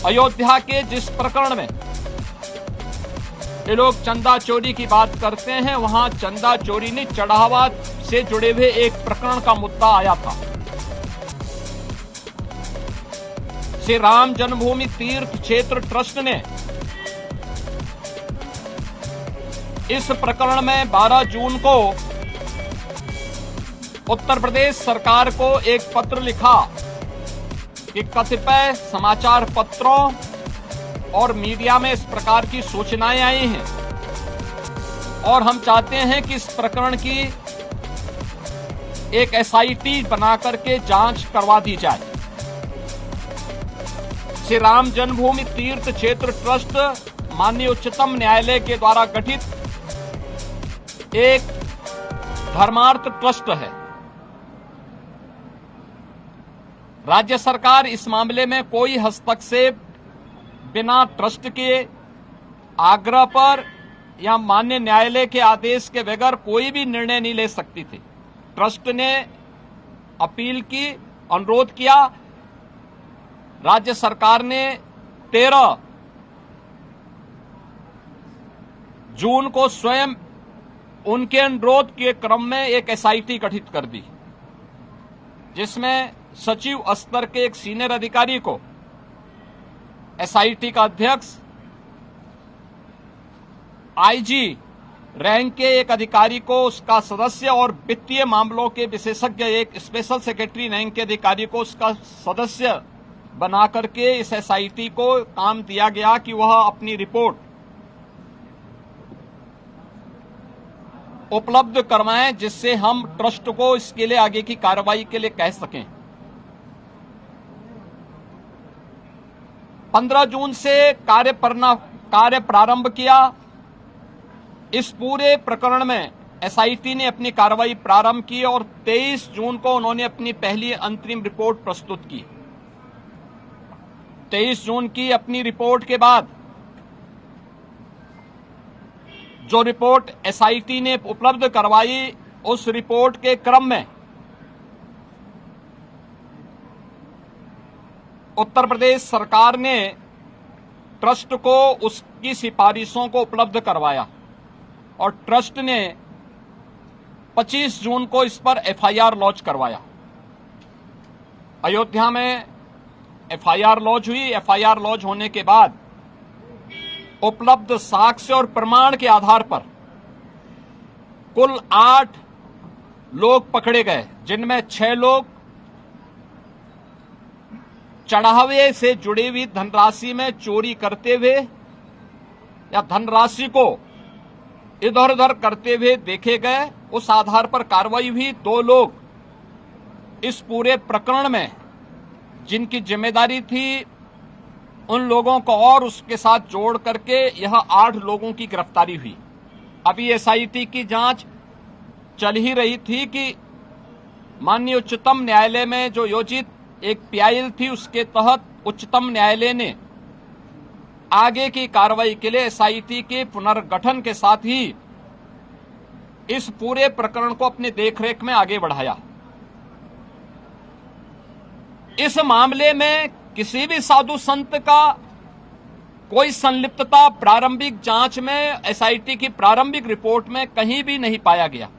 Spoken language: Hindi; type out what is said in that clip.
अयोध्या के जिस प्रकरण में ये लोग चंदा चोरी की बात करते हैं, वहां चंदा चोरी नहीं, चढ़ावा से जुड़े हुए एक प्रकरण का मुद्दा आया था। श्री राम जन्मभूमि तीर्थ क्षेत्र ट्रस्ट ने इस प्रकरण में 12 जून को उत्तर प्रदेश सरकार को एक पत्र लिखा कि कतिपय समाचार पत्रों और मीडिया में इस प्रकार की सूचनाएं आई हैं और हम चाहते हैं कि इस प्रकरण की एक एसआईटी बनाकर के जांच करवा दी जाए। श्री राम जन्मभूमि तीर्थ क्षेत्र ट्रस्ट माननीय उच्चतम न्यायालय के द्वारा गठित एक धर्मार्थ ट्रस्ट है। राज्य सरकार इस मामले में कोई हस्तक्षेप बिना ट्रस्ट के आग्रह पर या माननीय न्यायालय के आदेश के बगैर कोई भी निर्णय नहीं ले सकती थी। ट्रस्ट ने अपील की, अनुरोध किया। राज्य सरकार ने 13 जून को स्वयं उनके अनुरोध के क्रम में एक एसआईटी गठित कर दी, जिसमें सचिव स्तर के एक सीनियर अधिकारी को एसआईटी का अध्यक्ष, आईजी रैंक के एक अधिकारी को उसका सदस्य और वित्तीय मामलों के विशेषज्ञ एक स्पेशल सेक्रेटरी रैंक के अधिकारी को उसका सदस्य बनाकर के इस एसआईटी को काम दिया गया कि वह अपनी रिपोर्ट उपलब्ध करवाएं, जिससे हम ट्रस्ट को इसके लिए आगे की कार्रवाई के लिए कह सकें। 15 जून से कार्य प्रारंभ किया। इस पूरे प्रकरण में एसआईटी ने अपनी कार्रवाई प्रारंभ की और 23 जून को उन्होंने अपनी पहली अंतरिम रिपोर्ट प्रस्तुत की। 23 जून की अपनी रिपोर्ट के बाद जो रिपोर्ट एसआईटी ने उपलब्ध करवाई, उस रिपोर्ट के क्रम में उत्तर प्रदेश सरकार ने ट्रस्ट को उसकी सिफारिशों को उपलब्ध करवाया और ट्रस्ट ने 25 जून को इस पर एफआईआर लॉन्च करवाया। अयोध्या में एफआईआर लॉन्च हुई। एफआईआर लॉन्च होने के बाद उपलब्ध साक्ष्य और प्रमाण के आधार पर कुल 8 लोग पकड़े गए, जिनमें 6 लोग चढ़ावे से जुड़ी हुई धनराशि में चोरी करते हुए या धनराशि को इधर उधर करते हुए देखे गए। उस आधार पर कार्रवाई हुई। 2 लोग इस पूरे प्रकरण में जिनकी जिम्मेदारी थी, उन लोगों को और उसके साथ जोड़ करके यह 8 लोगों की गिरफ्तारी हुई। अभी एसआईटी की जांच चल ही रही थी कि माननीय उच्चतम न्यायालय में जो योजित एक पीआईएल थी, उसके तहत उच्चतम न्यायालय ने आगे की कार्रवाई के लिए एसआईटी के पुनर्गठन के साथ ही इस पूरे प्रकरण को अपने देखरेख में आगे बढ़ाया। इस मामले में किसी भी साधु संत का कोई संलिप्तता प्रारंभिक जांच में एसआईटी की प्रारंभिक रिपोर्ट में कहीं भी नहीं पाया गया।